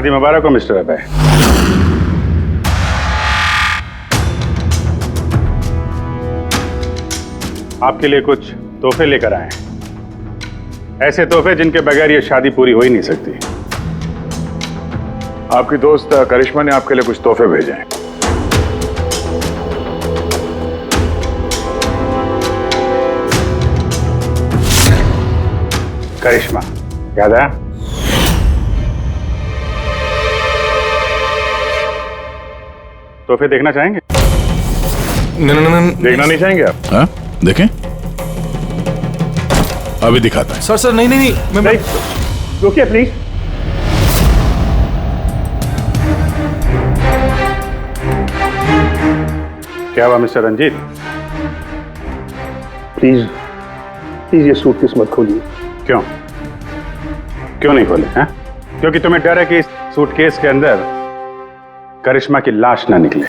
शादी मुबारक हो मिस्टर अभय। आपके लिए कुछ तोहफे लेकर आए हैं, ऐसे तोहफे जिनके बगैर ये शादी पूरी हो ही नहीं सकती। आपकी दोस्त करिश्मा ने आपके लिए कुछ तोहफे भेजे हैं। करिश्मा, याद आया? तोहफे देखना चाहेंगे? नहीं, देखना नहीं चाहेंगे आप? हाँ, देखें। अभी दिखाता है। सर नहीं मैं रुकिए प्लीज। क्या हुआ मिस्टर रंजीत? प्लीज ये सूटकेस मत खोलिए। क्यों नहीं खोले? हैं? क्योंकि तुम्हें डर है कि इस सूटकेस के अंदर करिश्मा की लाश ना निकले।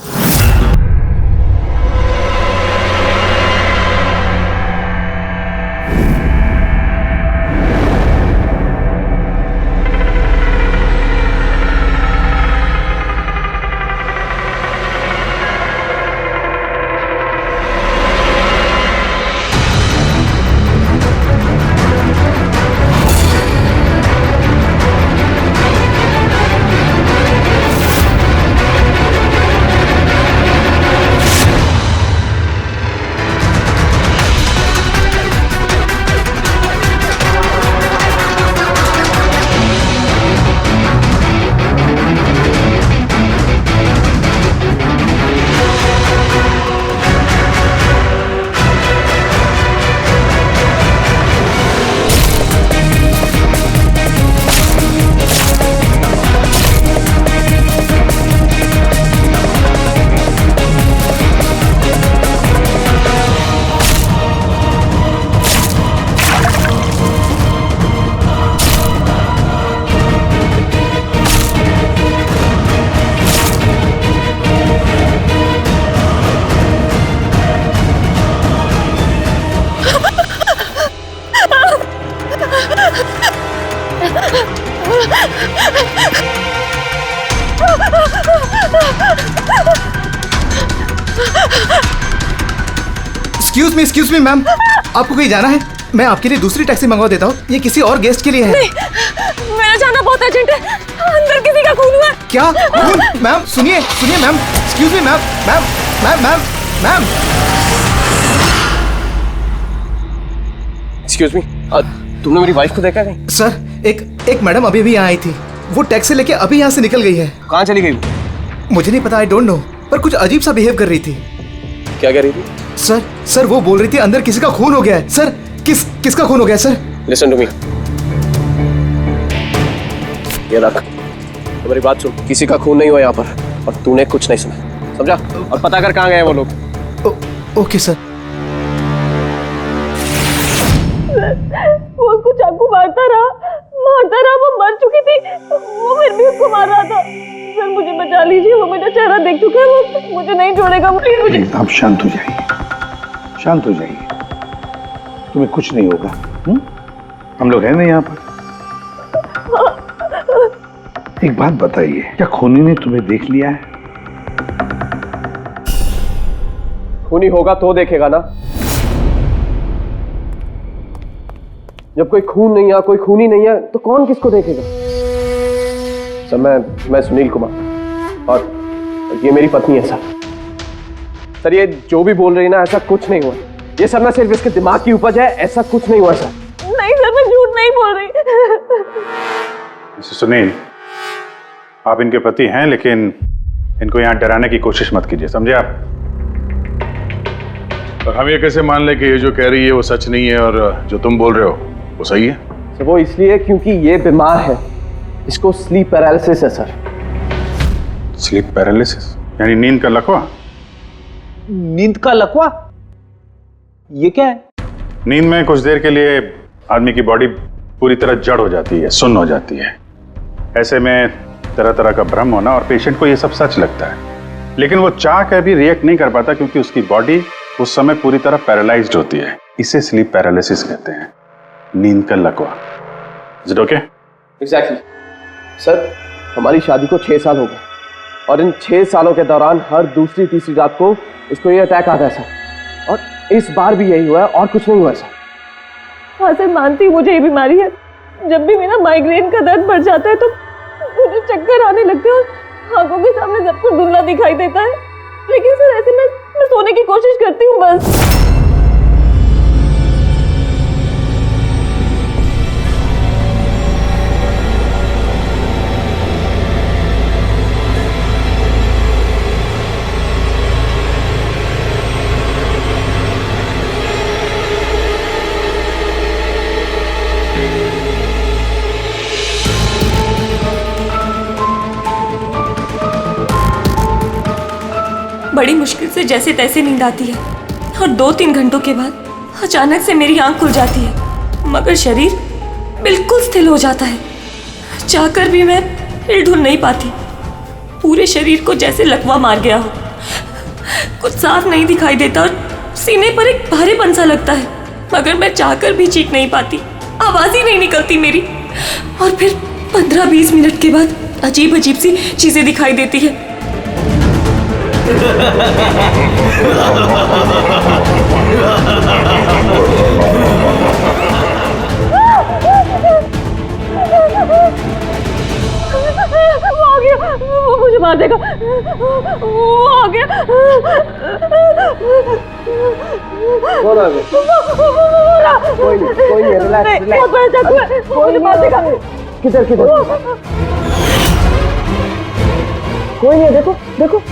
एक्सक्यूज मी मैम, आपको कहीं जाना है? मैं आपके लिए दूसरी टैक्सी मंगवा देता हूँ, ये किसी और गेस्ट के लिए है। नहीं, मेरा जाना बहुत अर्जेंट है, अंदर किसी का खून हुआ है। क्या खून? मैम सुनिए ma'am, excuse me ma'am, ma'am. Excuse me, तुमने मेरी वाइफ को देखा है? सर एक मैडम अभी यहाँ आई थी, वो टैक्सी लेके अभी यहाँ से निकल गई है। कहाँ चली गई? मुझे नहीं पता, आई डोंट नो, पर कुछ अजीब सा बिहेव कर रही थी। क्या कह रही थी? सर वो बोल रही थी अंदर किसी का खून हो गया है। सर किसका खून हो गया सर? लिसन टू मी, ये रख, तुम्हारी बात सुन। किसी का खून नहीं हुआ यहाँ पर, और तूने कुछ नहीं सुना, समझा? और पता कर कहाँ गए वो लोग। Okay sir. वो उसको चाकू मारता रहा, वो मर चुकी थी, वो फिर भी उसको मार रहा था। सर मुझे बचा लीजिए, वो मेरा चेहरा देख चुका है, वो मुझे नहीं छोड़ेगा। मुझे आप शांत हो जाइए, तुम्हें कुछ नहीं होगा। हम लोग हैं ना यहाँ पर। एक बात बताइए, क्या खूनी ने तुम्हें देख लिया है? खूनी होगा तो देखेगा ना। जब कोई खून नहीं है, कोई खूनी नहीं है, तो कौन किसको देखेगा? सर मैं सुनील कुमार, और ये मेरी पत्नी है सर। ये जो भी बोल रही है ना, ऐसा कुछ नहीं हुआ। ये सब ना सिर्फ इसके दिमाग की उपज है, ऐसा कुछ नहीं हुआ सर। नहीं सर, मैं झूठ नहीं बोल रही। मिस्टर सुनील, आप इनके पति हैं, लेकिन इनको यहाँ डराने की कोशिश मत कीजिए, समझे आप? और हम ये कैसे मान ले कि ये जो कह रही है वो सच नहीं है और जो तुम बोल रहे हो वो सही है? सर वो इसलिए क्योंकि ये बीमार है, इसको स्लीप पैरालिसिस है सर। स्लीप पैरालिसिस यानी नींद का लकवा? नींद का लकवा? ये क्या है? नींद में कुछ देर के लिए आदमी की बॉडी पूरी तरह जड़ हो जाती है, सुन्न हो जाती है। ऐसे में तरह तरह का भ्रम होना, और पेशेंट को ये सब सच लगता है, लेकिन वो चाह कर भी रिएक्ट नहीं कर पाता क्योंकि उसकी बॉडी उस समय पूरी तरह पैरालाइज्ड होती है। इसे स्लीप पैरालिसिस कहते हैं, नींद का लकवा। Is it okay? Exactly sir, हमारी शादी को 6 साल हो गए और इन 6 सालों के दौरान हर दूसरी तीसरी रात को इसको ये अटैक आता है सर, और इस बार भी यही हुआ है और कुछ नहीं हुआ सर। हाँ सर, मानती हूँ मुझे ये बीमारी है। जब भी मेरा माइग्रेन का दर्द बढ़ जाता है तो मुझे चक्कर आने लगते हैं और आंखों के सामने सब कुछ धुंधला दिखाई देता है। लेकिन सर ऐसे मैं सोने की कोशिश करती हूँ बस। बड़ी मुश्किल से जैसे तैसे नींद आती है और 2-3 घंटों के बाद अचानक से मेरी आंख खुल जाती है, मगर शरीर बिल्कुल स्थिर हो जाता है। चाहकर भी मैं हिल-डुल नहीं पाती। पूरे शरीर को जैसे लकवा मार गया हो। कुछ साफ नहीं दिखाई देता और सीने पर एक भारीपन सा लगता है, मगर मैं चाहकर भी चीख नहीं पाती। आवाज ही नहीं निकलती मेरी। और फिर 15-20 मिनट के बाद अजीब अजीब सी चीजें दिखाई देती है। वो आ गया, वो मुझे मार देगा। वो आ गया। कौन आ गया? कोई नहीं, रिलैक्स रिलैक्स। बहुत बड़ा चाकू है, वो मुझे मार देगा। किधर किधर? कोई नहीं है, देखो देखो।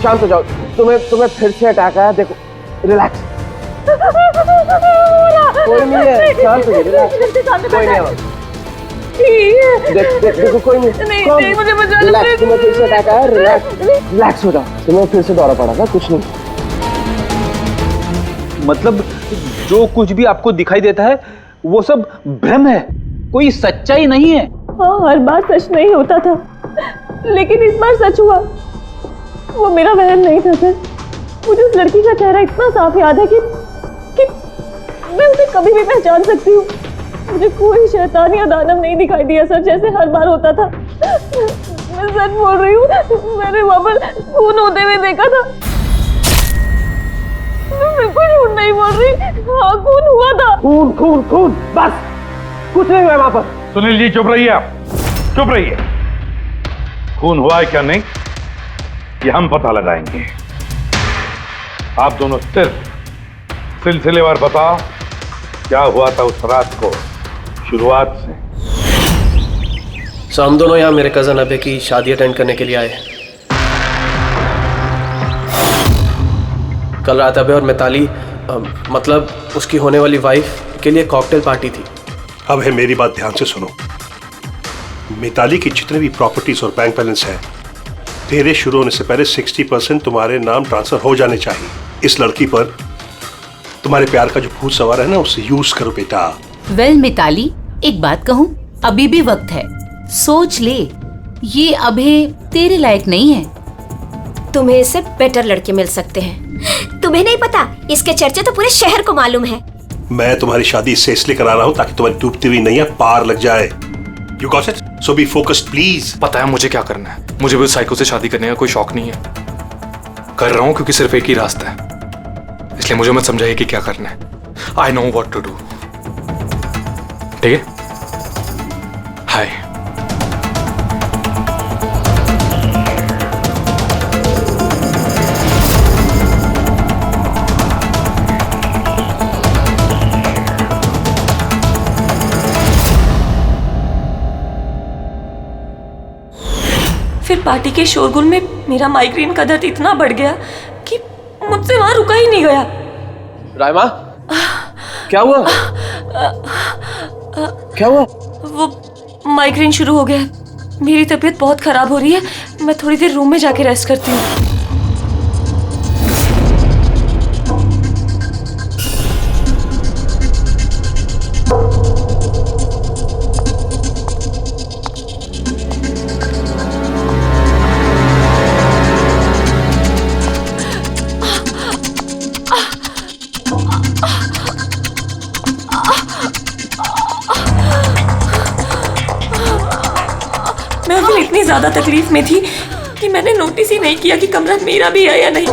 शांत हो जाओ, तुम्हें फिर से अटैक आया, देखो रिलैक्स। कोई नहीं है, शांत हो जाओ, रिलैक्स। कोई नहीं है, देखो कोई नहीं। नहीं, मुझे बचा लो। रिलैक्स, तुम्हें फिर से अटैक आया, रिलैक्स हो जाओ। तुम्हें फिर से दौरा पड़ा था, कुछ नहीं। मतलब जो कुछ भी आपको दिखाई देता है वो सब भ्रम है, कोई सच्चाई नहीं है। हाँ, हर बार सच नहीं होता था, लेकिन इस बार सच हुआ। वो मेरा वहम नहीं था सर। मुझे उस लड़की का चेहरा इतना साफ याद है कि मैं उसे कभी भी पहचान सकती हूँ। मुझे कोई शैतान या दानव नहीं दिखाई दिया सर, जैसे हर बार होता था। मैं सच बोल रही हूँ, मैंने वहाँ पर खून होते हुए देखा था। मैं बिल्कुल झूठ नहीं बोल रही। हाँ, खून हुआ था। खून खून खून, बस कुछ नहीं हुआ वहाँ पर। सुनील जी चुप रहिए, आप चुप रहिए। खून हुआ है क्या नहीं ये हम पता लगाएंगे। आप दोनों सिर्फ सिलसिलेवार बताओ क्या हुआ था उस रात को, शुरुआत से। सो हम दोनों यहाँ मेरे कजन अबे की शादी अटेंड करने के लिए आए। कल रात अबे और मिताली मतलब उसकी होने वाली वाइफ के लिए कॉकटेल पार्टी थी। अब है मेरी बात ध्यान से सुनो। मिताली की जितने भी प्रॉपर्टीज और बैंक बैलेंस है, तेरे शुरू होने से पहले 60% तुम्हारे नाम ट्रांसफर हो जाने चाहिए। इस लड़की पर तुम्हारे प्यार का जो भूत सवार है ना, उसे यूज करो बेटा। वेल मिताली, एक बात कहूँ, अभी भी वक्त है, सोच ले। ये अभी तेरे लायक नहीं है। तुम्हें इससे बेटर लड़के मिल सकते हैं। तुम्हें नहीं पता, इसके चर्चे तो पूरे शहर को मालूम है। मैं तुम्हारी शादी इससे इसलिए करा रहा हूँ ताकि तुम्हारी डूबती हुई नैया पार लग जाए। You got it? So be focused please. पता है मुझे क्या करना है। मुझे भी उस साइको से शादी करने का कोई शौक नहीं है। कर रहा हूँ क्योंकि सिर्फ एक ही रास्ता है, इसलिए मुझे मत समझाइए कि क्या करना है। I know what to do. ठीक है? हाय। फिर पार्टी के शोरगुल में मेरा माइग्रेन का दर्द इतना बढ़ गया कि मुझसे वहां रुका ही नहीं गया। राइमा, क्या हुआ? क्या हुआ? वो माइग्रेन शुरू हो गया। मेरी तबीयत बहुत खराब हो रही है। मैं थोड़ी देर रूम में जाके रेस्ट करती हूँ। ज्यादा तकलीफ में थी कि मैंने नोटिस ही नहीं किया कि कमरा मेरा भी है या नहीं।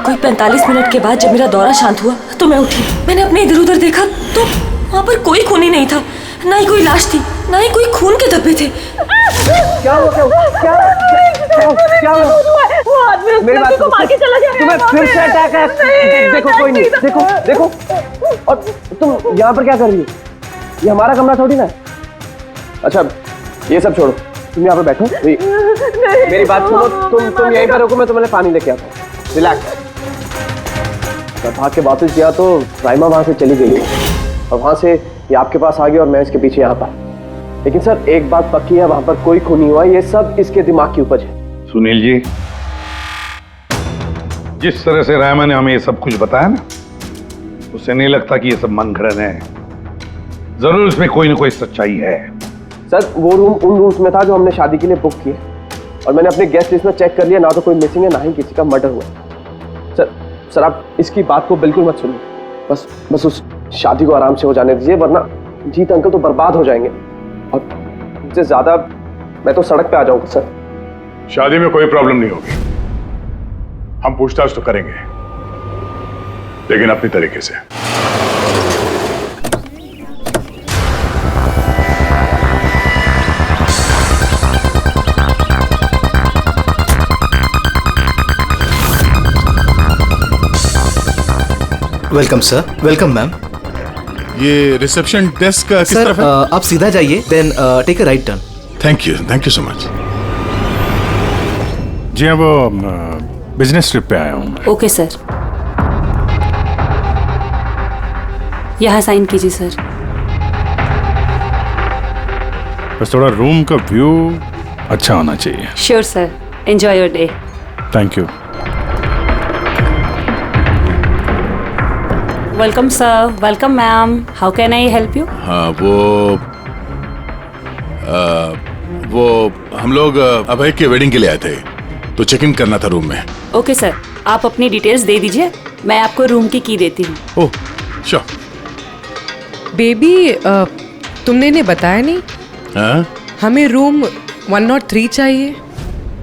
कोई 45 मिनट के बाद जब मेरा दौरा शांत हुआ तो मैं उठी। मैंने अपने इधर उधर देखा तो वहाँ पर कोई खूनी नहीं था, ना ही कोई लाश थी, ना ही कोई खून के धब्बे थे। क्या हो वो आदमी मेरी बात को मार के चला गया। तुम्हें फिर से अटैक है। देखो कोई नहीं, देखो और तुम यहाँ पर क्या कर रही हो? ये हमारा कमरा थोड़ी ना है। अच्छा ये सब छोड़ो, तुम यहाँ पर बैठो। मेरी बात सुनो, तुम यहीं पर रुको, मैं तुम्हें पानी लेके आता हूँ। रिलैक्स। मैं भाग के वापस गया तो राइमा वहां से चली गई और वहां से ये आपके पास आ गई और मैं इसके पीछे यहाँ पर। लेकिन सर एक बात पक्की है, वहां पर कोई खून नहीं हुआ, ये सब इसके दिमाग की उपज है। सुनील जी, जिस तरह से रायमा ने हमें ये सब कुछ बताया ना, उससे नहीं लगता कि ये सब मन घड़न है। जरूर इसमें कोई ना कोई सच्चाई है। सर वो रूम उन रूम्स में था जो हमने शादी के लिए बुक किए और मैंने अपने गेस्ट लिस्ट में चेक कर लिया, ना तो कोई मिसिंग है ना ही किसी का मर्डर हुआ। सर आप इसकी बात को बिल्कुल मत सुनिए। बस उस शादी को आराम से हो जाने दीजिए, वरना जीत अंकल तो बर्बाद हो जाएंगे और इससे ज्यादा मैं तो सड़क पे आ जाऊंगा। सर शादी में कोई प्रॉब्लम नहीं होगी, हम पूछताछ तो करेंगे लेकिन अपनी तरीके से। Welcome sir. Welcome ma'am. ये रिसेप्शन डेस्क किस सर तरफ है? आप सीधा जाइए, then take a right turn. Thank you so much. जी हाँ, वो बिजनेस ट्रिप पे आया हूँ। ओके सर, यहाँ साइन कीजिए सर। बस थोड़ा रूम का व्यू अच्छा होना चाहिए। Sure sir, enjoy your day. Thank you. Welcome sir. Welcome ma'am. How can I help you? हाँ वो हम लोग अभय के वेडिंग के लिए आए थे तो चेक इन करना था रूम में। ओके सर, आप अपनी डिटेल्स दे दीजिए, मैं आपको रूम की देती हूँ। Oh sure. बेबी तुमने इन्हें बताया नहीं? हाँ? हमें रूम 103 चाहिए।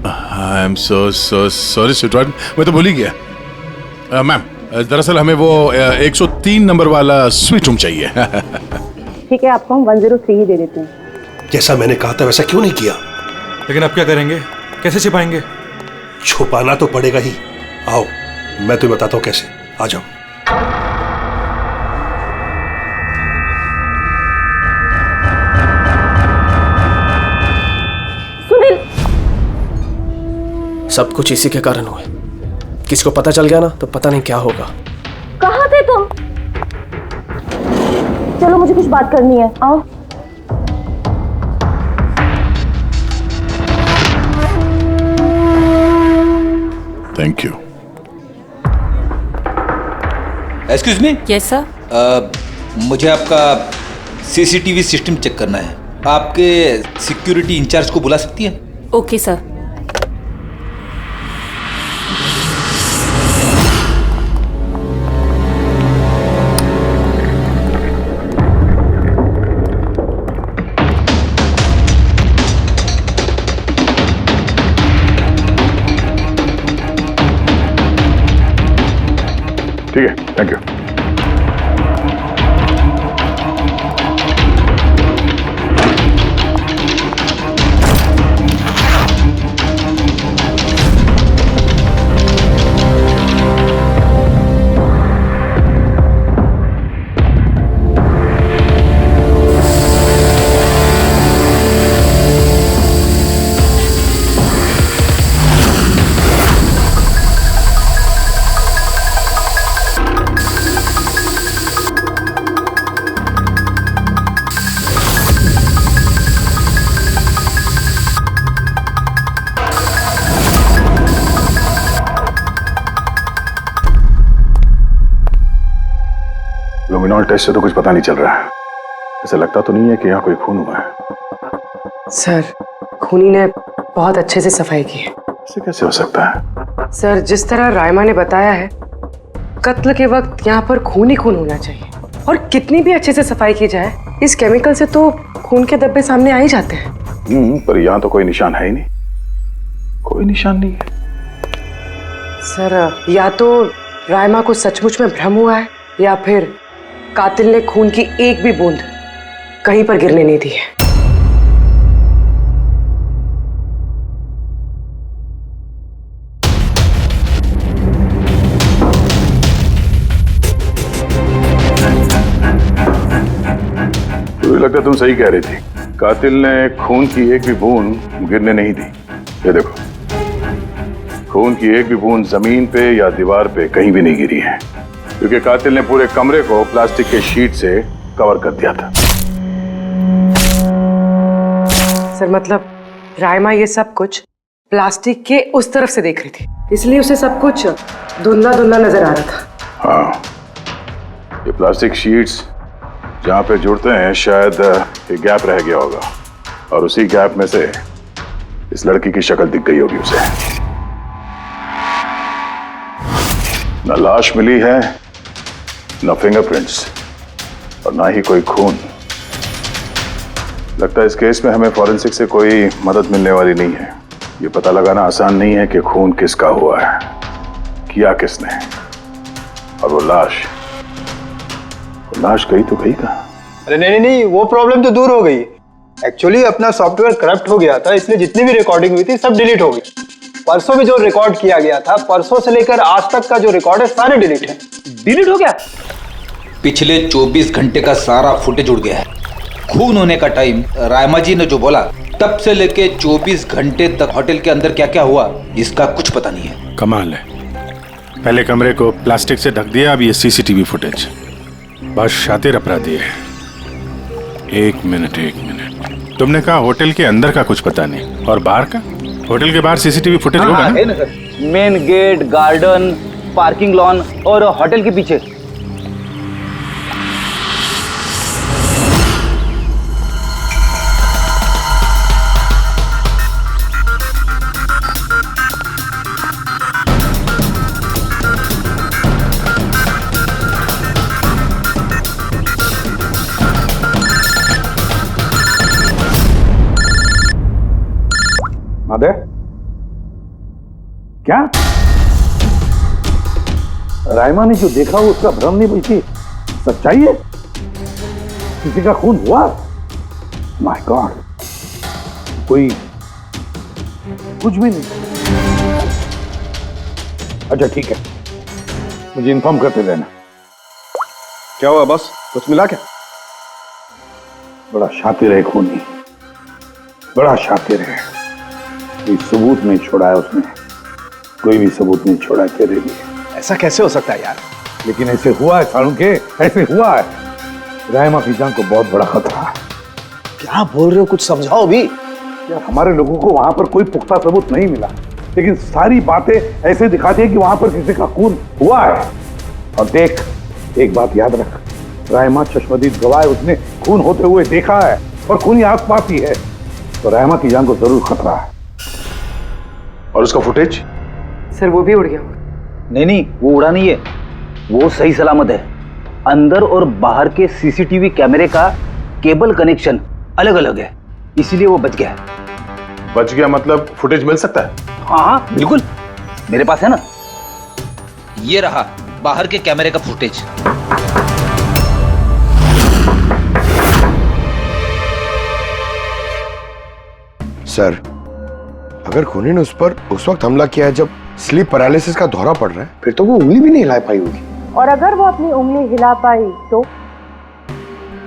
I am so sorry sweetheart, मैं तो भूल ही गया। मैम दरअसल हमें वो 103 नंबर वाला स्वीट रूम चाहिए। ठीक है, आपको हम 103 ही दे देते हैं। जैसा मैंने कहा था वैसा क्यों नहीं किया? लेकिन अब क्या करेंगे? कैसे छिपाएंगे? छुपाना तो पड़ेगा ही। आओ मैं तुम्हें बताता हूँ कैसे। आ जाओ। सुनील, सब कुछ इसी के कारण हुआ। किसी को पता चल गया ना तो पता नहीं क्या होगा। कहाँ थे तुम? चलो मुझे कुछ बात करनी है, आओ। Thank you. Excuse me. Yes sir. मुझे आपका सीसीटीवी सिस्टम चेक करना है। आपके सिक्योरिटी इंचार्ज को बुला सकती है? Okay sir. ठीक है, थैंक यू। टेस्ट से तो कुछ पता नहीं चल रहा है। ऐसा लगता तो नहीं है कि यहाँ कोई खून हुआ है। सर, खूनी ने बहुत अच्छे से सफाई की है। ऐसे कैसे हो सकता है? सर, जिस तरह रायमा ने बताया है, कत्ल के वक्त यहाँ पर खून ही खून होना चाहिए। और कितनी भी अच्छे से सफाई की जाए, इस केमिकल से तो खून के धब्बे सामने आ ही जाते हैं। पर यहाँ तो कोई निशान है ही नहीं, कोई निशान नहीं है। सर, या तो रायमा को सचमुच में भ्रम हुआ है, या फिर कातिल ने खून की एक भी बूंद कहीं पर गिरने नहीं दी है। मुझे लगता है तुम सही कह रही थी। कातिल ने खून की एक भी बूंद गिरने नहीं दी। ये देखो, खून की एक भी बूंद जमीन पे या दीवार पे कहीं भी नहीं गिरी है, क्योंकि कातिल ने पूरे कमरे को प्लास्टिक के शीट से कवर कर दिया था। सर, मतलब रायमा ये सब कुछ प्लास्टिक के उस तरफ से देख रही थी, इसलिए उसे सब कुछ धुंधला धुंधला नजर आ रहा था। हाँ, ये प्लास्टिक शीट्स जहाँ पे जुड़ते हैं, शायद एक गैप रह गया होगा, और उसी गैप में से इस लड़की की शक्ल दिख गई होगी उसे। न लाश मिली है, न फिंगरप्रिंट्स, और ना ही कोई खून। लगता है इस केस में हमें फॉरेंसिक से कोई मदद मिलने वाली नहीं है। ये पता लगाना आसान नहीं है कि खून किसका हुआ है, किया किसने, और वो लाश गई तो गई कहाँ? अरे नहीं, वो प्रॉब्लम तो दूर हो गई। एक्चुअली अपना सॉफ्टवेयर करप्ट हो गया था, इसलिए जितनी भी रिकॉर्डिंग हुई थी सब डिलीट हो गई। परसों भी जो रिकॉर्ड किया गया था, परसों से लेकर आज तक का जो रिकॉर्ड है, सारे डिलीट है। डिलीट हो गया? पिछले 24 घंटे का सारा फुटेज उड़ गया है। खून होने का टाइम रायमा जी ने जो बोला, तब से लेके 24 घंटे तक होटल के अंदर क्या क्या हुआ, इसका कुछ पता नहीं है। कमाल है, पहले कमरे को प्लास्टिक से ढक दिया, अब ये सीसीटीवी फुटेज। बस शातिर अपराधी है। एक मिनट, तुमने कहा होटल के अंदर का कुछ पता नहीं, और बाहर का? होटल के बाहर सीसीटीवी फुटेज होगा ना? है ना sir, main gate, garden, parking lawn और होटल के पीछे। क्या रायमा ने जो देखा वो उसका भ्रम नहीं बल्कि सच्चाई है? किसी का खून हुआ? माय गॉड, कोई कुछ भी नहीं। अच्छा ठीक है, मुझे इन्फॉर्म करते रहना। क्या हुआ बॉस, कुछ मिला क्या? बड़ा शातिर है खूनी, बड़ा शातिर है। कोई सबूत नहीं छोड़ा है उसने, कोई भी सबूत नहीं छोड़ा तेरे लिए। ऐसा कैसे हो सकता है यार? लेकिन ऐसे हुआ है सालुंके, ऐसे हुआ है। रायमा की जान को बहुत बड़ा खतरा है। क्या बोल रहे हो, कुछ समझाओ भी। यार, हमारे लोगों को वहां पर कोई पुख्ता सबूत नहीं मिला, लेकिन सारी बातें ऐसे दिखाती है कि वहां पर किसी का खून हुआ है। और देख, एक बात याद रख, रायमा चश्मदीद गवाह है, उसने खून होते हुए देखा है, और खून ही आसपास ही है, तो रायमा की जान को जरूर खतरा है। और उसका फुटेज? सर, वो भी उड़ गया। नहीं, वो उड़ा नहीं है, वो सही सलामत है। अंदर और बाहर के सीसीटीवी कैमरे का केबल कनेक्शन अलग अलग है, इसीलिए वो बच गया है। बच गया मतलब फुटेज मिल सकता है? हाँ, बिल्कुल, मेरे पास है ना। ये रहा बाहर के कैमरे का फुटेज। सर, अगर खूनी ने उस पर उस वक्त हमला किया है जब स्लीप पैरालिसिस का दौरा पड़ रहा है, फिर तो वो उंगली भी नहीं हिला पाई होगी। और अगर वो अपनी उंगली हिला पाई तो?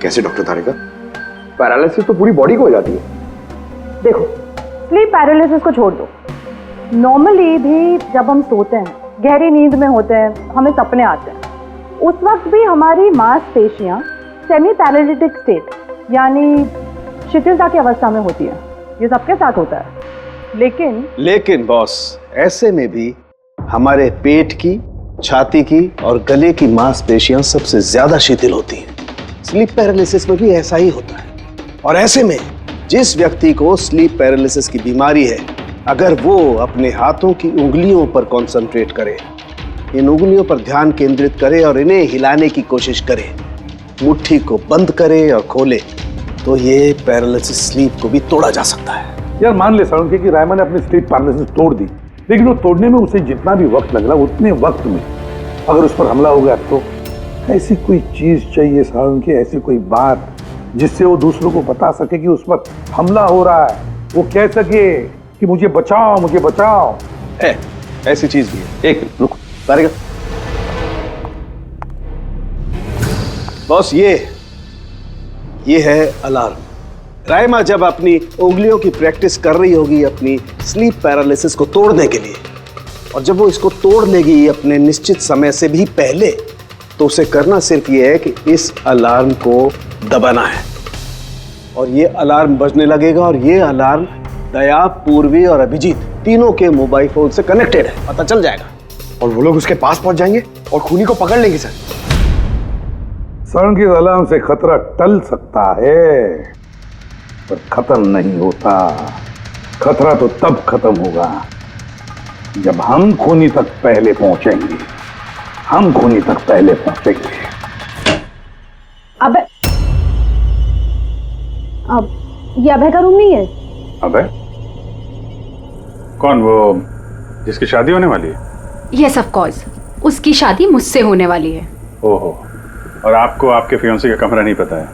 कैसे डॉक्टर तारिका? पैरालिसिस तो पूरी बॉडी को हो जाती है। देखो, स्लीप पैरालिसिस को छोड़ दो, नॉर्मली भी जब हम सोते हैं, गहरी नींद में होते हैं, हमें सपने आते हैं, उस वक्त भी हमारी मांसपेशियां सेमी पैरालिटिक स्टेट यानी शिथिलता की अवस्था में होती है। ये सबके साथ होता है। लेकिन बॉस, ऐसे में भी हमारे पेट की, छाती की और गले की मांसपेशियां सबसे ज्यादा शिथिल होती हैं। स्लीप पैरालिसिस में भी ऐसा ही होता है। और ऐसे में जिस व्यक्ति को स्लीप पैरालिसिस की बीमारी है, अगर वो अपने हाथों की उंगलियों पर कंसंट्रेट करे, इन उंगलियों पर ध्यान केंद्रित करे और इन्हें हिलाने की कोशिश करे, मुट्ठी को बंद करे और खोले, तो ये पैरालिसिस स्लीप को भी तोड़ा जा सकता है। यार मान ले साळुंखे कि रायमा ने अपनी स्लीप पैरालिसिस तोड़ दी, लेकिन वो तोड़ने में उसे जितना भी वक्त लग रहा उतने वक्त में अगर उस पर हमला हो गया तो ऐसी कोई चीज चाहिए साळुंखे, ऐसी कोई बात जिससे वो दूसरों को बता सके कि उस पर हमला हो रहा है, वो कह सके कि मुझे बचाओ मुझे बचाओ। है ऐसी चीज भी है। एक मिनट रुको तारिका। बॉस ये है अलार्म। रायमा जब अपनी उंगलियों की प्रैक्टिस कर रही होगी अपनी स्लीप पैरालिसिस को तोड़ने के लिए, और जब वो इसको तोड़ लेगी अपने निश्चित समय से भी पहले, तो उसे करना सिर्फ ये है कि इस अलार्म को दबाना है, और ये अलार्म बजने लगेगा। और ये अलार्म दया, पूर्वी और अभिजीत तीनों के मोबाइल फोन से कनेक्टेड है, पता चल जाएगा। और वो लोग उसके पास पहुंच जाएंगे और खूनी को पकड़ लेंगे सर। साळुंखे के अलार्म से खतरा टल सकता है, पर खत्म नहीं होता। खतरा तो तब खत्म होगा जब हम खूनी तक पहले पहुंचेंगे। हम खूनी तक पहले पहुंचेंगे। अब ये अभय का रूम नहीं है? अभय? कौन? वो जिसकी शादी होने वाली है? यस ऑफ कोर्स, उसकी शादी मुझसे होने वाली है। ओहो, और आपको आपके फियोंसी का कमरा नहीं पता है?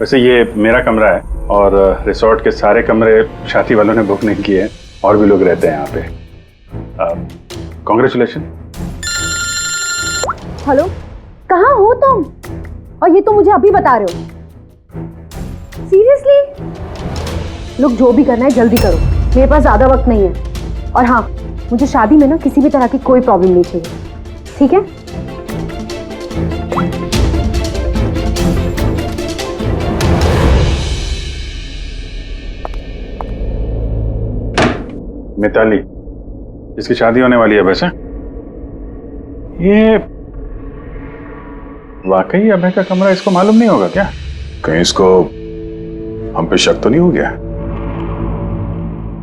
वैसे ये मेरा कमरा है और रिसोर्ट के सारे कमरे शादी वालों ने बुक नहीं किए, और भी लोग रहते हैं यहाँ पे। कॉन्ग्रेचुलेशन। हेलो, कहाँ हो तुम? और ये तो मुझे अभी बता रहे हो? सीरियसली? लोग जो भी करना है जल्दी करो, मेरे पास ज्यादा वक्त नहीं है। और हाँ, मुझे शादी में ना किसी भी तरह की कोई प्रॉब्लम नहीं चाहिए, ठीक है? मिताली, जिसकी शादी होने वाली है वैसे? ये वाकई अभय का कमरा इसको मालूम नहीं होगा क्या? कहीं इसको हम पे शक तो नहीं हो गया?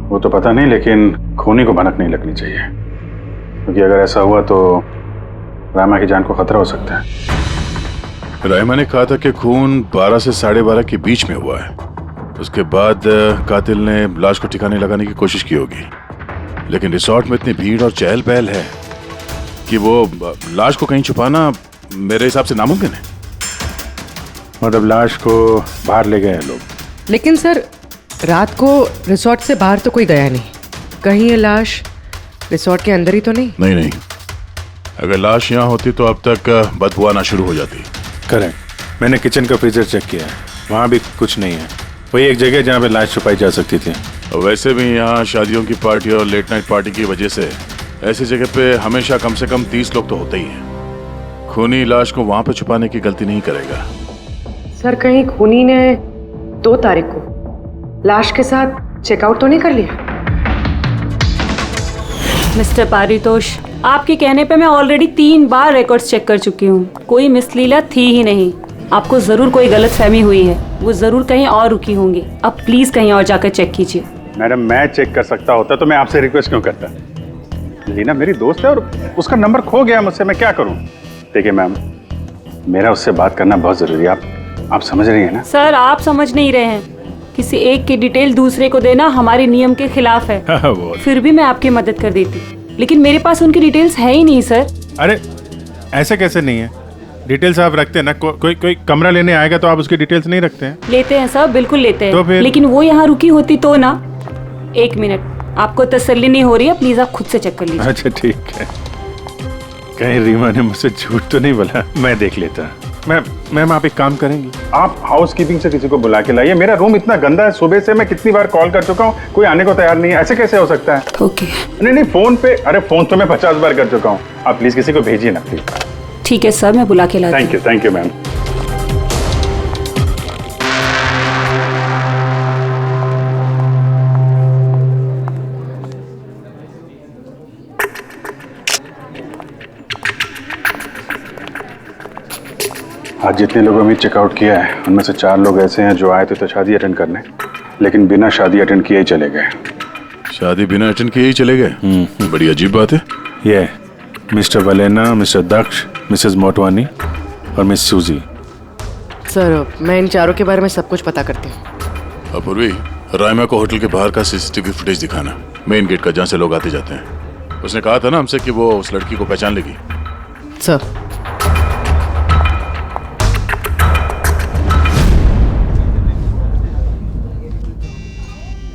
वो तो पता नहीं, लेकिन खूनी को भनक नहीं लगनी चाहिए, क्योंकि अगर ऐसा हुआ तो रायमा की जान को खतरा हो सकता है। रायमा ने कहा था कि खून 12 से 12:30 के बीच में हुआ है। उसके बाद कातिल ने लाश को ठिकाने लगाने की कोशिश की होगी, लेकिन रिसोर्ट में इतनी भीड़ और चहल पहल है कि वो लाश को कहीं छुपाना मेरे हिसाब से नामुमकिन है। मतलब लाश को बाहर ले गए हैं लोग? लेकिन सर, रात को रिसोर्ट से बाहर तो कोई गया नहीं। कहीं ये लाश रिसोर्ट के अंदर ही तो नहीं? नहीं, अगर लाश यहाँ होती तो अब तक बदबू आना शुरू हो जाती। करेक्ट। मैंने किचन का फ्रीजर चेक किया है, वहाँ भी कुछ नहीं है। वही एक जगह जहाँ पे लाश छुपाई जा सकती थी। वैसे भी यहाँ शादियों की पार्टी और लेट नाइट पार्टी की वजह से ऐसी जगह पे हमेशा कम से कम 30 लोग तो होते ही हैं। खूनी लाश को वहाँ पे छुपाने की गलती नहीं करेगा। सर, कहीं खूनी ने 2 तारीख को लाश के साथ चेकआउट तो नहीं कर लिया? मिस्टर पारितोष, आपके कहने पे मैं ऑलरेडी 3 बार रिकॉर्ड्स चेक कर चुकी हूँ, कोई मिसलीला थी ही नहीं। आपको जरूर कोई गलतफहमी हुई है, वो जरूर कहीं और रुकी होंगी। अब प्लीज कहीं और जाकर चेक कीजिए। मैडम, मैं चेक कर सकता होता तो मैं आपसे रिक्वेस्ट क्यों करता? लीना मेरी दोस्त है और उसका नंबर खो गया मुझसे, मैं क्या करूं? देखिए मैम, मेरा उससे बात करना बहुत जरूरी है, आप समझ रही हैं ना? सर, आप समझ नहीं रहे हैं। किसी एक की डिटेल दूसरे को देना हमारे नियम के खिलाफ है। फिर भी मैं आपकी मदद कर देती, लेकिन मेरे पास उनकी डिटेल्स है ही नहीं सर। अरे ऐसे कैसे नहीं है? डिटेल्स आप रखते हैं ना? कोई कमरा लेने आएगा तो आप उसकी डिटेल्स नहीं रखते हैं? लेते हैं सर, बिल्कुल लेते हैं। तो फिर? लेकिन वो यहाँ रुकी होती तो ना। 1 मिनट, आपको तसल्ली नहीं हो रही है, प्लीज आप खुद से चेक कर लीजिए। अच्छा ठीक है। कहीं रीमा ने मुझसे झूठ तो नहीं बोला? मैं देख लेता। मैम आप एक काम करेंगी? आप हाउस कीपिंग से किसी को बुला के लाइए। मेरा रूम इतना गंदा है, सुबह से मैं कितनी बार कॉल कर चुका हूँ, कोई आने को तैयार नहीं है। ऐसे कैसे हो सकता है? ओके। नहीं, फोन पे, अरे फोन तो मैं 50 बार कर चुका हूँ। आप प्लीज किसी को भेजिए ना प्लीज। ठीक है सर, मैं बुला के लाती हूँ। Thank you ma'am. आज जितने लोगों ने चेकआउट किया है उनमें से 4 लोग ऐसे हैं जो आए थे तो शादी अटेंड करने, लेकिन बिना शादी अटेंड किए ही चले गए। शादी बिना अटेंड किए ही चले गए? बड़ी अजीब बात है। ये मिस्टर वलेना, मिस्टर दक्ष, मिसेस मोटवानी और मिस सूजी। सर मैं इन चारों के बारे में सब कुछ पता करती हूँ। अपूर्वी, रायमा को होटल के बाहर का सीसीटीवी फुटेज दिखाना, मेन गेट का, जहाँ से लोग आते जाते हैं। उसने कहा था ना हमसे कि वो उस लड़की को पहचान लेगी। सर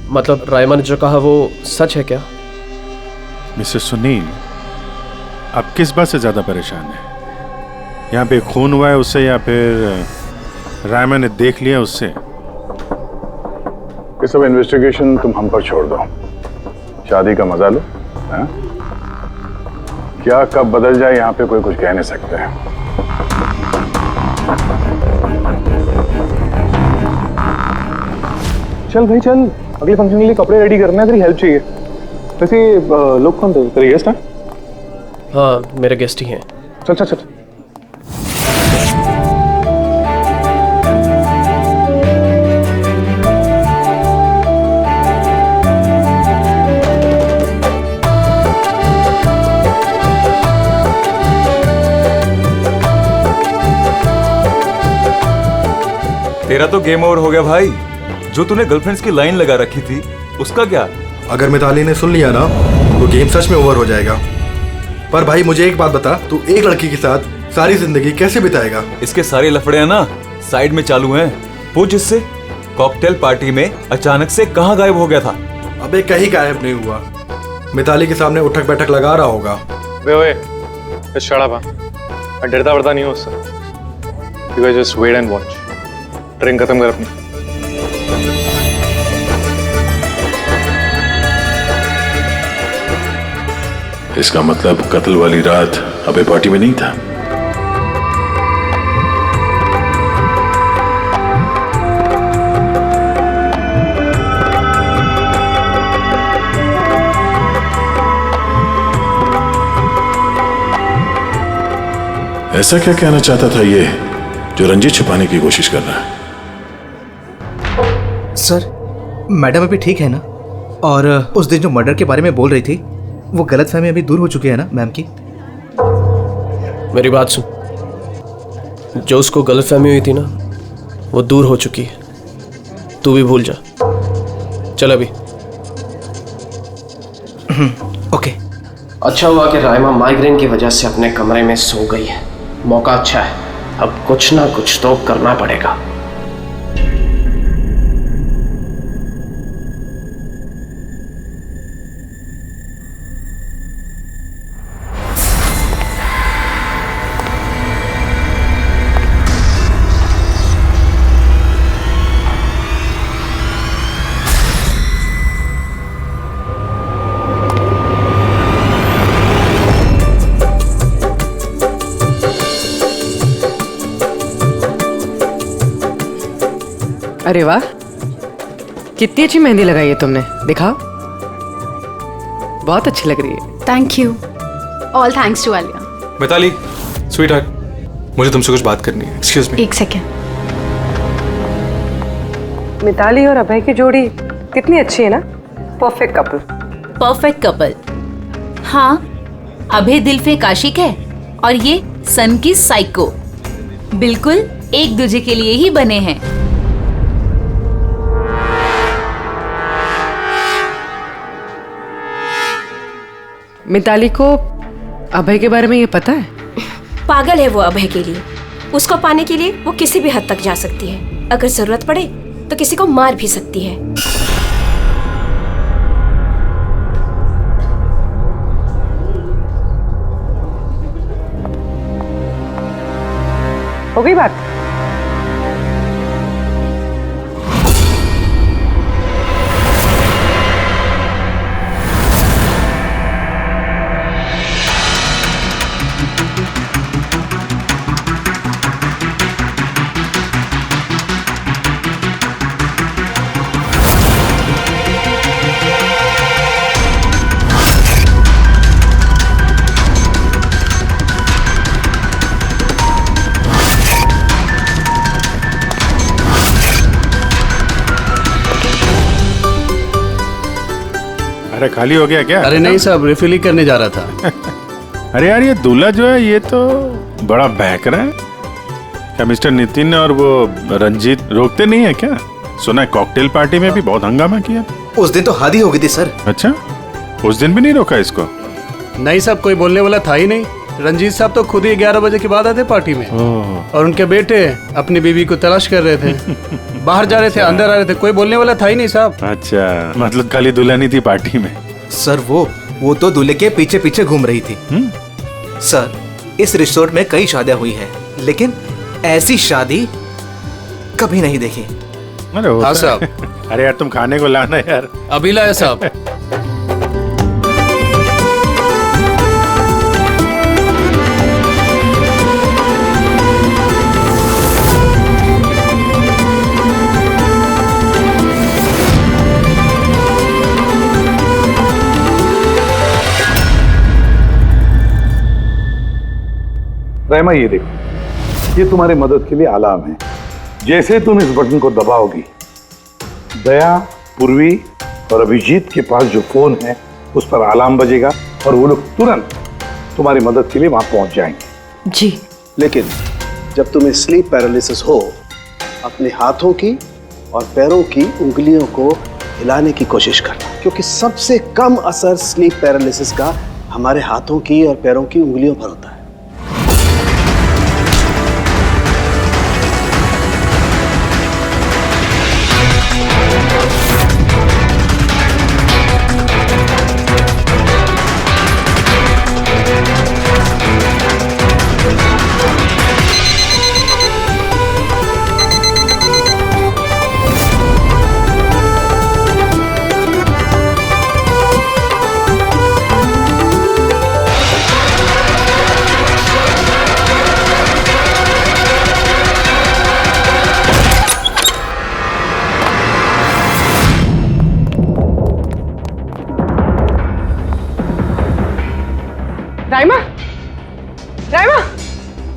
मतलब रायमा ने जो कहा वो सच है क्या? मिस्टर सुनील, आप किस बात से ज्यादा परेशान हैं? यहाँ पे खून हुआ है उससे या फिर रायमा ने देख लिया उससे? ये सब इन्वेस्टिगेशन तुम हम पर छोड़ दो, शादी का मजा लो। हाँ? क्या कब बदल जाए यहाँ पे कोई कुछ कह नहीं सकता है। चल भाई चल, अगले फंक्शन के लिए कपड़े रेडी करने हैं, तेरी हेल्प चाहिए। वैसे लोग कौन थे? तेरे गेस्ट हैं? हाँ मेरे गेस्ट ही हैं। चल चल चल। तेरा तो गेम ओवर हो गया भाई। जो तूने गर्लफ्रेंड्स की लाइन लगा रखी थी उसका क्या? अगर मिताली ने सुन लिया ना तो गेम सच में ओवर हो जाएगा। पर भाई मुझे एक बात बता, तू एक लड़की के साथ सारी जिंदगी कैसे बिताएगा? इसके सारे लफड़े हैं ना साइड में चालू हैं। पूछ इससे, कॉकटेल पार्टी में अचानक से कहाँ गायब हो गया था? अबे कहीं गायब नहीं हुआ, मिताली के सामने उठक बैठक लगा रहा होगा। मैं डरता वरता नहीं हूँ उससे। You guys just wait and watch. Drink खत्म कर अपनी। इसका मतलब कत्ल वाली रात अबे पार्टी में नहीं था। ऐसा क्या कहना चाहता था ये जो रंजित छुपाने की कोशिश कर रहा है? सर मैडम अभी ठीक है ना? और उस दिन जो मर्डर के बारे में बोल रही थी वो गलतफहमी अभी दूर हो चुकी है ना मैम की? मेरी बात सुन, जो उसको गलतफहमी हुई थी ना वो दूर हो चुकी है। तू भी भूल जा। चल अभी। ओके। अच्छा हुआ कि रायमा माइग्रेन की वजह से अपने कमरे में सो गई है। मौका अच्छा है, अब कुछ ना कुछ तो करना पड़ेगा। अरे वाह, कितनी अच्छी मेहंदी लगाई है तुमने, दिखाओ। बहुत अच्छी लग रही है। Thank you. All thanks to Alia. Mitali, sweetheart, मुझे तुमसे कुछ बात करनी है। Excuse me. एक सेकेंड। मिताली और अभय की जोड़ी कितनी अच्छी है ना? Perfect couple. Perfect couple. हाँ, अभय दिल पे आशिक है और ये सन की साइको। बिल्कुल एक दूसरे के लिए ही बने हैं। मिताली को अभय के बारे में ये पता है? पागल है वो अभय के लिए। उसको पाने के लिए वो किसी भी हद तक जा सकती है। अगर जरूरत पड़े तो किसी को मार भी सकती है। हो गई बात? अरे खाली हो गया क्या? अरे नहीं साहब, रिफिल ही करने जा रहा था। अरे यार, ये दूल्हा जो है ये तो बड़ा बहक रहा है। क्या मिस्टर नितिन और वो रंजीत रोकते नहीं है क्या? सुना है कॉकटेल पार्टी में भी बहुत हंगामा किया। उस दिन तो हादी हो गई थी सर। अच्छा, उस दिन भी नहीं रोका इसको? नहीं साहब, कोई बोलने वाला था ही नहीं। रंजीत साहब तो खुद ही 11 बजे के बाद आते पार्टी में, और उनके बेटे अपनी बीवी को तलाश कर रहे थे। बाहर जा रहे थे, अंदर आ रहे थे, कोई बोलने वाला था ही नहीं साहब। अच्छा, मतलब खाली दुल्हन थी पार्टी में? सर वो तो दूल्हे के पीछे पीछे घूम रही थी। सर, इस रिसोर्ट में कई शादियां हुई हैं, लेकिन ऐसी शादी कभी नहीं देखी। अरे हाँ साहब। अरे यार, तुम खाने को लाना यार। अभी लाया साहब। रहमा, ये देखो, ये तुम्हारे मदद के लिए अलार्म है। जैसे तुम इस बटन को दबाओगी, दया, पूर्वी और अभिजीत के पास जो फोन है उस पर अलार्म बजेगा और वो लोग तुरंत तुम्हारी मदद के लिए वहां पहुंच जाएंगे। जी। लेकिन जब तुम्हें स्लीप पैरालिसिस हो, अपने हाथों की और पैरों की उंगलियों को हिलाने की कोशिश करना, क्योंकि सबसे कम असर स्लीप पैरालिसिस का हमारे हाथों की और पैरों की उंगलियों पर होता है। राइमा, राइमा,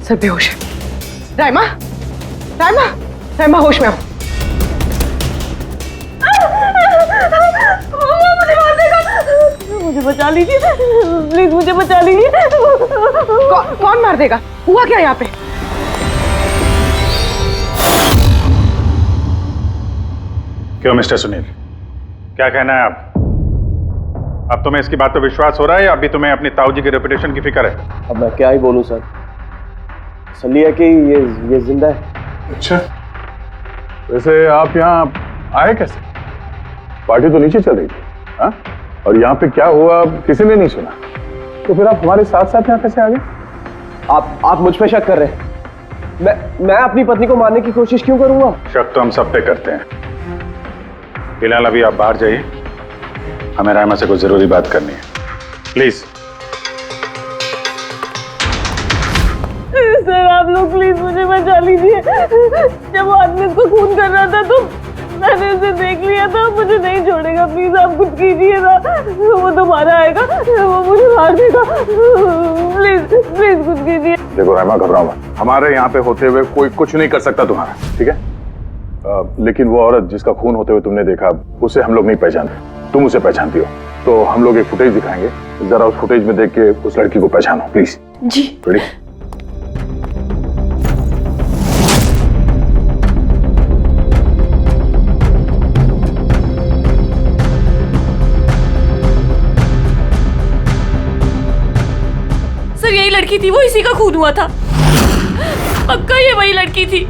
सर बेहोश है। राइमा, राइमा, राइमा होश में आओ। मुझे बचा लीजिए प्लीज, मुझे बचा लीजिए। कौन मार देगा? हुआ क्या यहाँ पे? क्यों मिस्टर सुनील, क्या कहना है आप? अब तुम्हें इसकी बात पे विश्वास हो रहा है या अभी तुम्हें अपनी ताऊ जी की रेपुटेशन की फिक्र है? अब मैं क्या ही बोलूं सर, सली है कि ये जिंदा है। अच्छा, वैसे आप यहाँ आए कैसे? पार्टी तो नीचे चल रही थी, हाँ? और यहाँ पे क्या हुआ किसी ने नहीं सुना, तो फिर आप हमारे साथ साथ यहाँ कैसे आ गए? आप मुझ पे शक कर रहे हैं? मैं अपनी पत्नी को मारने की कोशिश क्यों करूंगा? शक तो हम सब पे करते हैं। फिलहाल अभी आप बाहर जाइए, हमें रायमा से कुछ जरूरी बात करनी है, प्लीज। सर आप लोग प्लीज मुझे बचा लीजिए। जब वो आदमी उसको खून कर रहा था तो मैंने उसे देख लिया था, मुझे नहीं छोड़ेगा। प्लीज आप कुछ कीजिए ना, वो दोबारा आएगा, वो मुझे मार देगा। प्लीज प्लीज कुछ कीजिए। देखो रायमा, घबराओ मत, हमारे यहाँ पे होते हुए कोई कुछ नहीं कर सकता तुम्हारा, ठीक है? लेकिन वो औरत जिसका खून होते हुए तुमने देखा, उसे हम लोग नहीं पहचानते, तुम उसे पहचानती हो, तो हम लोग एक फुटेज दिखाएंगे, जरा उस फुटेज में देख के उस लड़की को पहचानो प्लीज। जी। रेडी? सर यही लड़की थी, वो इसी का खून हुआ था, पक्का ये वही लड़की थी।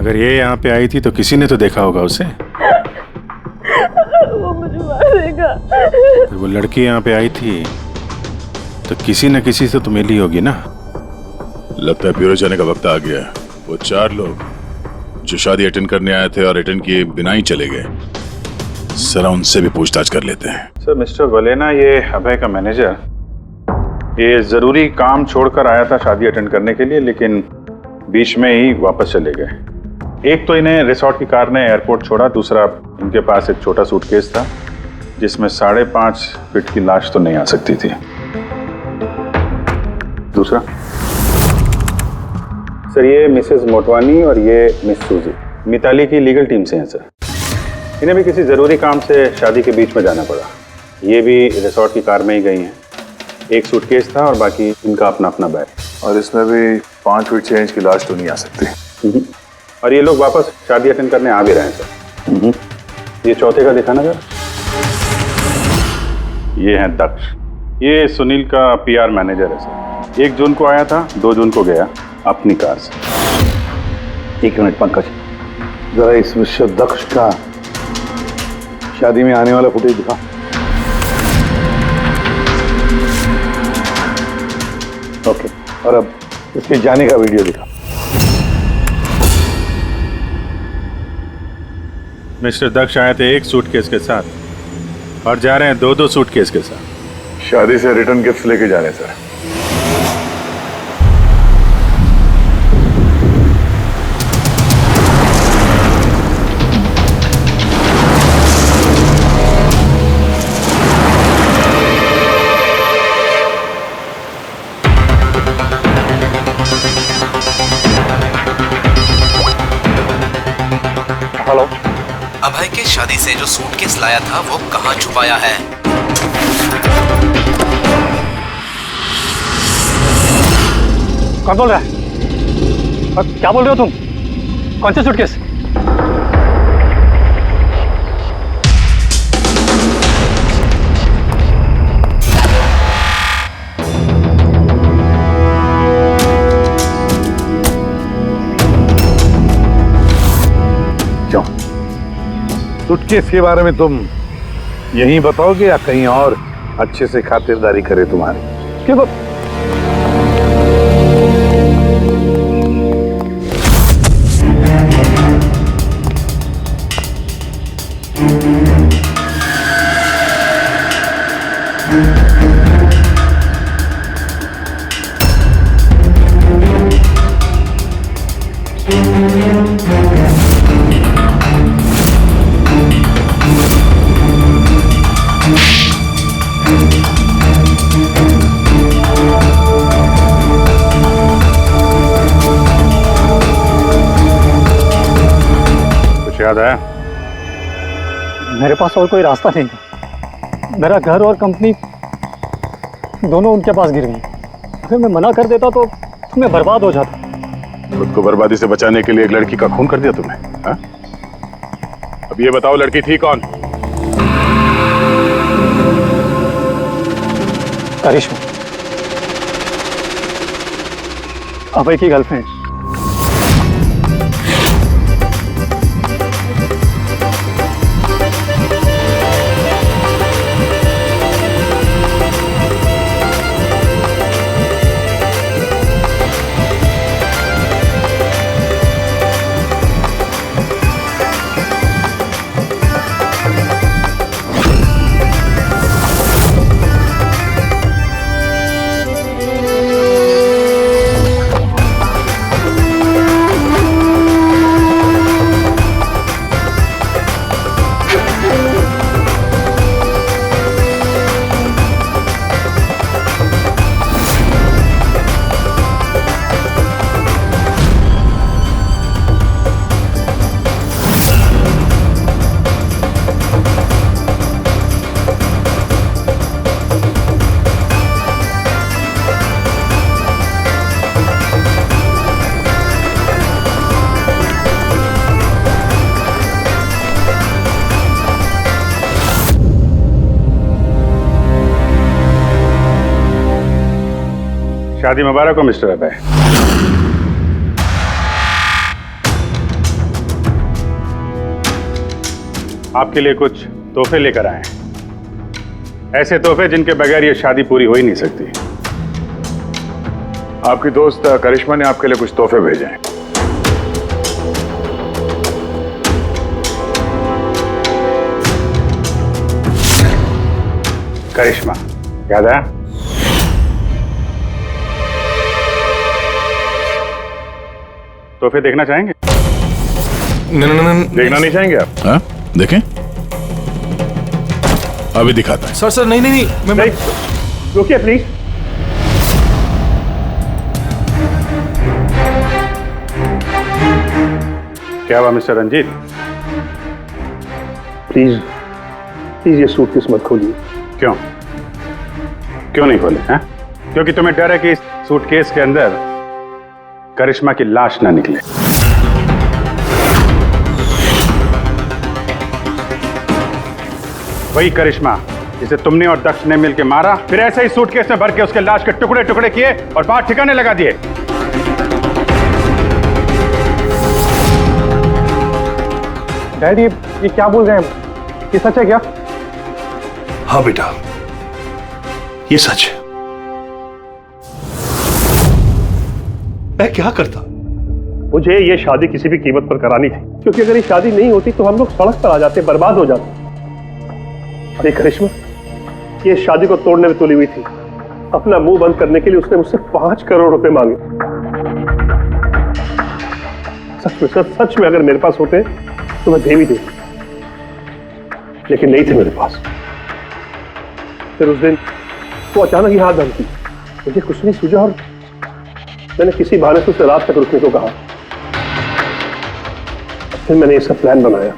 अगर ये यहाँ पे आई थी तो किसी ने तो देखा होगा उसे। वो मुझे मार देगा। अगर वो लड़की यहाँ पे आई थी तो किसी न किसी से तो मिली होगी ना। लगता है ब्यूरो जाने का वक्त आ गया। वो 4 लोग जो शादी अटेंड करने आए थे और अटेंड किए बिना ही चले गए, जरा उनसे भी पूछताछ कर लेते हैं। सर मिस्टर वलेना, ये अभय का मैनेजर, ये जरूरी काम छोड़कर आया था शादी अटेंड करने के लिए, लेकिन बीच में ही वापस चले गए। एक तो इन्हें रिसोर्ट की कार ने एयरपोर्ट छोड़ा, दूसरा इनके पास एक छोटा सूटकेस था जिसमें 5.5 फीट की लाश तो नहीं आ सकती थी। दूसरा सर ये मिसेस मोटवानी और ये मिस सूजी मिताली की लीगल टीम से हैं सर। इन्हें भी किसी ज़रूरी काम से शादी के बीच में जाना पड़ा। ये भी रिसोर्ट की कार में ही गई हैं। एक सूटकेस था और बाकी इनका अपना अपना बैग। और इसमें भी 5 फीट 6 इंच की लाश तो नहीं आ सकती। और ये लोग वापस शादी अटेंड करने आ भी रहे हैं सर। ये चौथे का दिखाना सर। ये है दक्ष, ये सुनील का PR मैनेजर है सर। 1 जून को आया था, 2 जून को गया अपनी कार से। 1 मिनट पंकज, जरा इस मिस्टर दक्ष का शादी में आने वाला फुटेज दिखा। ओके, और अब इसके जाने का वीडियो दिखा। मिस्टर दक्ष आए थे 1 सूटकेस के साथ और जा रहे हैं 2-2 सूटकेस के साथ। शादी से रिटर्न गिफ्ट लेके जाने सर। हेलो, अभय के शादी से जो सूटकेस लाया था वो कहाँ छुपाया है? कौन बोल रहा है? और क्या बोल रहे हो तुम? कौन से सूटकेस? क्यों? सूटकेस के बारे में तुम यहीं बताओगे या कहीं और अच्छे से खातिरदारी करे तुम्हारी? क्यों? याद है? मेरे पास और कोई रास्ता नहीं। मेरा घर और कंपनी दोनों उनके पास गिर गई। अगर मैं मना कर देता तो मैं बर्बाद हो जाता। खुद को बर्बादी से बचाने के लिए एक लड़की का खून कर दिया तुमने, हाँ? अब ये बताओ लड़की थी कौन? करिश्मा, अभय की गर्लफ्रेंड। शादी मुबारक हो मिस्टर अभय। आपके लिए कुछ तोहफे लेकर आए हैं। ऐसे तोहफे जिनके बगैर ये शादी पूरी हो ही नहीं सकती। आपकी दोस्त करिश्मा ने आपके लिए कुछ तोहफे भेजे हैं। करिश्मा, याद है? तोहफे देखना चाहेंगे? नहीं, देखना नहीं चाहेंगे आप? हाँ, देखें। अभी दिखाता है। सर नहीं, मैं रुकिए प्लीज। क्या हुआ मिस्टर रंजीत? प्लीज प्लीज ये सूटकेस मत खोलिए। क्यों क्यों नहीं खोले हैं? क्योंकि तुम्हें डर है कि इस सूटकेस के अंदर करिश्मा की लाश ना निकले। वही करिश्मा जिसे तुमने और दक्ष ने मिलकर मारा, फिर ऐसे ही सूटकेस में भर के उसके लाश के टुकड़े टुकड़े किए और बाहर ठिकाने लगा दिए। डैड ये क्या बोल रहे हैं? ये सच है क्या? हाँ बेटा, ये सच है। मैं क्या करता? मुझे ये शादी किसी भी कीमत पर करानी थी, क्योंकि अगर ये शादी नहीं होती तो हम लोग सड़क पर आ जाते, बर्बाद हो जाते। अरे करिश्मा ये शादी को तोड़ने में तुली हुई थी। अपना मुंह बंद करने के लिए उसने मुझसे 5 करोड़ रुपए मांगे। सच में अगर मेरे पास होते तो मैं दे भी देती, लेकिन नहीं थे मेरे पास। फिर उस दिन वो अचानक ही हाथ धमकी, मुझे कुछ नहीं सूझा और मैंने किसी बहाने से उसे रात तक रुकने को कहा। फिर मैंने ये सब प्लान बनाया।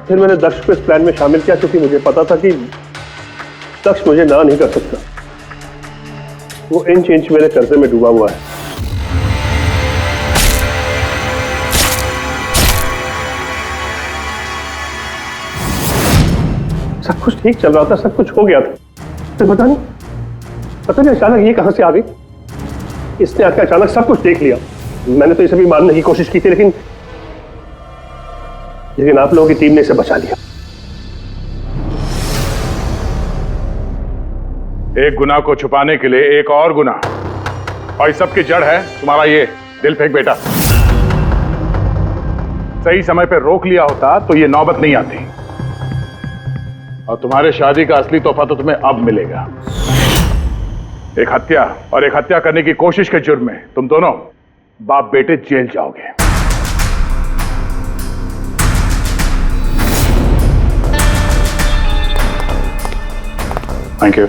फिर मैंने दक्ष को इस प्लान में शामिल किया, क्योंकि मुझे पता था कि दक्ष मुझे ना नहीं कर सकता। वो इंच इंच मेरे कर्जे में डूबा हुआ है। सब कुछ ठीक चल रहा था, सब कुछ हो गया था, तो पता नहीं अचानक ये कहां से आ गई। इसने आकर अचानक सब कुछ देख लिया। मैंने तो इसे भी मारने की कोशिश की थी, लेकिन आप लोगों की टीम ने इसे बचा लिया। एक गुनाह को छुपाने के लिए एक और गुनाह, और इस सब की जड़ है तुम्हारा ये दिल फेंक बेटा। सही समय पे रोक लिया होता तो ये नौबत नहीं आती, और तुम्हारे शादी का असली तोहफा तो तुम्हें अब मिलेगा। एक हत्या और एक हत्या करने की कोशिश के जुर्म में तुम दोनों बाप बेटे जेल जाओगे। Thank you.